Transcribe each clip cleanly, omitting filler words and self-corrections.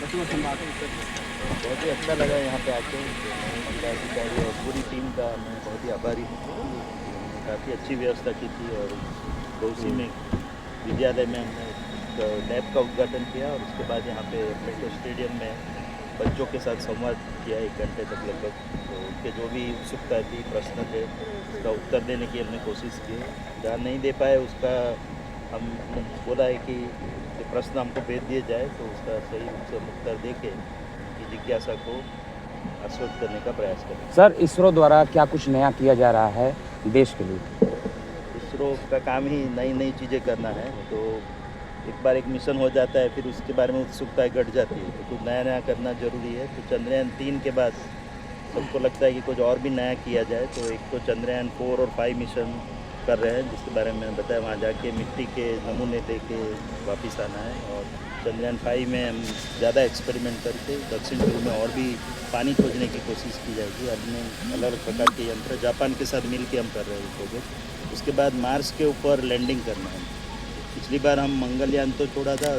बहुत ही अच्छा लगा यहाँ पे आके जिलाधिकारी और पूरी टीम का मैं बहुत ही आभारी हूँ। उन्होंने काफ़ी अच्छी व्यवस्था की थी और गौसी में विद्यालय में हमने एक लैब का उद्घाटन किया और उसके बाद यहाँ पे मेट्रो स्टेडियम में बच्चों के साथ संवाद किया 1 घंटे तक लगभग। तो उनके जो भी उत्सुकता थी, प्रश्न थे, उसका उत्तर देने की हमने कोशिश की। जहाँ नहीं दे पाए उसका हमने बोला है कि प्रश्न हमको भेज दिए जाए तो उसका सही रूप से हम उत्तर दे के उनकी जिज्ञासा को आश्वस्त करने का प्रयास करें। सर, इसरो द्वारा क्या कुछ नया किया जा रहा है देश के लिए? इसरो का काम ही नई नई चीज़ें करना है। तो एक बार एक मिशन हो जाता है फिर उसके बारे में उत्सुकता घट जाती है, तो कुछ नया नया करना ज़रूरी है। तो चंद्रयान 3 के बाद सबको लगता है कि कुछ और भी नया किया जाए। तो एक तो चंद्रयान 4 और 5 मिशन कर रहे हैं, जिसके बारे में मैंने बताया। वहाँ जाके मिट्टी के नमूने लेके वापस आना है। और चंद्रयान 5 में हम ज़्यादा एक्सपेरिमेंट करके दक्षिण ध्रुव में और भी पानी खोजने की कोशिश की जाएगी। अन्य अलग अलग प्रकार के यंत्र जापान के साथ मिल के हम कर रहे हैं प्रोजेक्ट। उसके बाद मार्स के ऊपर लैंडिंग करना है। पिछली बार हम मंगलयान तो छोड़ा था,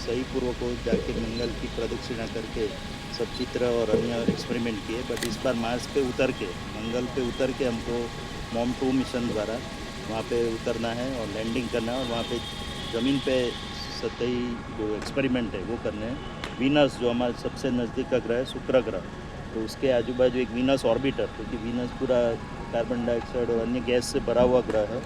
सही पूर्वक को जाके मंगल की प्रदक्षिणा करके सब चित्र और अन्य एक्सपेरिमेंट किए। बट इस बार मार्स पे उतर के, मंगल पे उतर के हमको मॉम 2 मिशन द्वारा वहाँ पे उतरना है और लैंडिंग करना है। और वहाँ पे ज़मीन पे सतही जो एक्सपेरिमेंट है वो करने हैं। वीनस जो हमारे सबसे नज़दीक का ग्रह है, शुक्र ग्रह, तो उसके आजू बाजू एक वीनस ऑर्बिटर, क्योंकि वीनस पूरा कार्बन डाइऑक्साइड और अन्य गैस से भरा हुआ ग्रह है,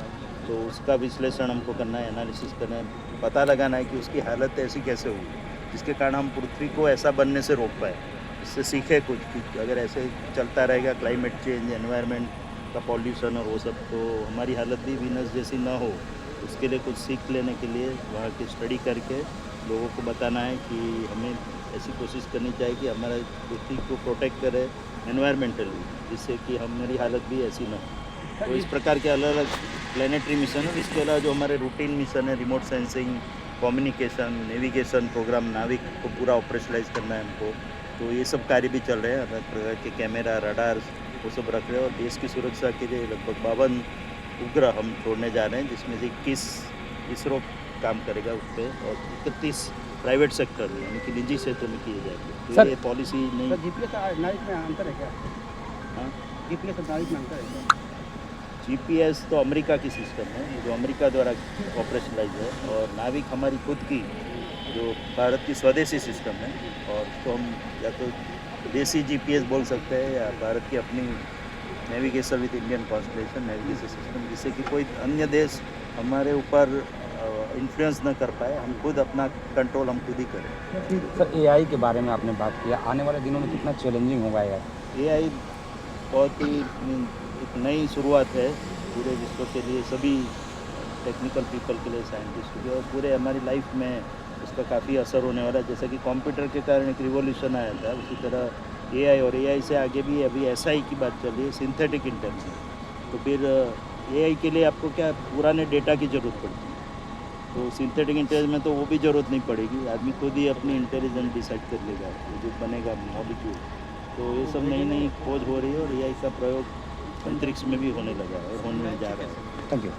तो उसका विश्लेषण हमको करना है, एनालिसिस करना है, पता लगाना है कि उसकी हालत ऐसी कैसे हुई जिसके कारण हम पृथ्वी को ऐसा बनने से रोक पाए। इससे सीखे कुछ कि अगर ऐसे चलता रहेगा क्लाइमेट चेंज, एनवायरनमेंट का पॉल्यूशन और वो सब, तो हमारी हालत भी वीनस जैसी ना हो। उसके लिए कुछ सीख लेने के लिए वहाँ की स्टडी करके लोगों को बताना है कि हमें ऐसी कोशिश करनी चाहिए कि हमारा पृथ्वी को प्रोटेक्ट करे एनवायरमेंटली, जिससे कि हमारी हालत भी ऐसी ना हो। तो इस प्रकार के अलग अलग प्लानिटरी मिशन है। इसके अलावा जो हमारे रूटीन मिशन है, remote sensing, communication, navigation programme, NavIC को पूरा ऑपरेशनलाइज करना है हमको। तो ये सब कार्य भी चल रहे हैं। अलग प्रकार के कैमरा, रडार वो सब रख रहे हैं। और देश की सुरक्षा के लिए लगभग 52 उपग्रह हम छोड़ने जा रहे हैं, जिसमें से 21 इसरो काम करेगा उस पर और 31 प्राइवेट सेक्टर यानी कि निजी क्षेत्र में किए जाएंगे। तो ये पॉलिसी नहीं। जीपीएस नाविक में अंतर है क्या? हाँ, जीपीएस और नाविक में अंतर है क्या? जीपीएस तो अमेरिका की सिस्टम है जो अमेरिका द्वारा ऑपरेशनलाइज है, और नाविक हमारी खुद की जो भारत की स्वदेशी सिस्टम है। और उसको हम या तो देसी जीपीएस बोल सकते हैं या भारत की अपनी navigation with Indian constellation navigation system, जिससे कि कोई अन्य देश हमारे ऊपर इन्फ्लुएंस न कर पाए। हम खुद अपना कंट्रोल हम खुद ही करें। सर, एआई के बारे में आपने बात किया, आने वाले दिनों में कितना चैलेंजिंग होगा यार? एआई बहुत ही एक नई शुरुआत है पूरे विश्व के लिए, सभी टेक्निकल पीपल के लिए, साइंटिस्ट के लिए, और पूरे हमारी लाइफ में उसका काफ़ी असर होने वाला है। जैसा कि कंप्यूटर के कारण एक रिवॉल्यूशन आया था, उसी तरह एआई, और एआई से आगे भी अभी एसआई की बात चल रही है, सिंथेटिक इंटेलिजेंस। तो फिर एआई के लिए आपको क्या पुराने डेटा की ज़रूरत पड़ती है, तो सिंथेटिक इंटेलिजेंस में तो वो भी ज़रूरत नहीं पड़ेगी। आदमी खुद ही अपनी इंटेलिजेंस डिसाइड कर लेगा जो बनेगा मॉलिक्यूल। तो ये सब नई नई खोज हो रही है और एआई का प्रयोग अंतरिक्ष में भी होने लगा है और होने जा रहा है। Thank you.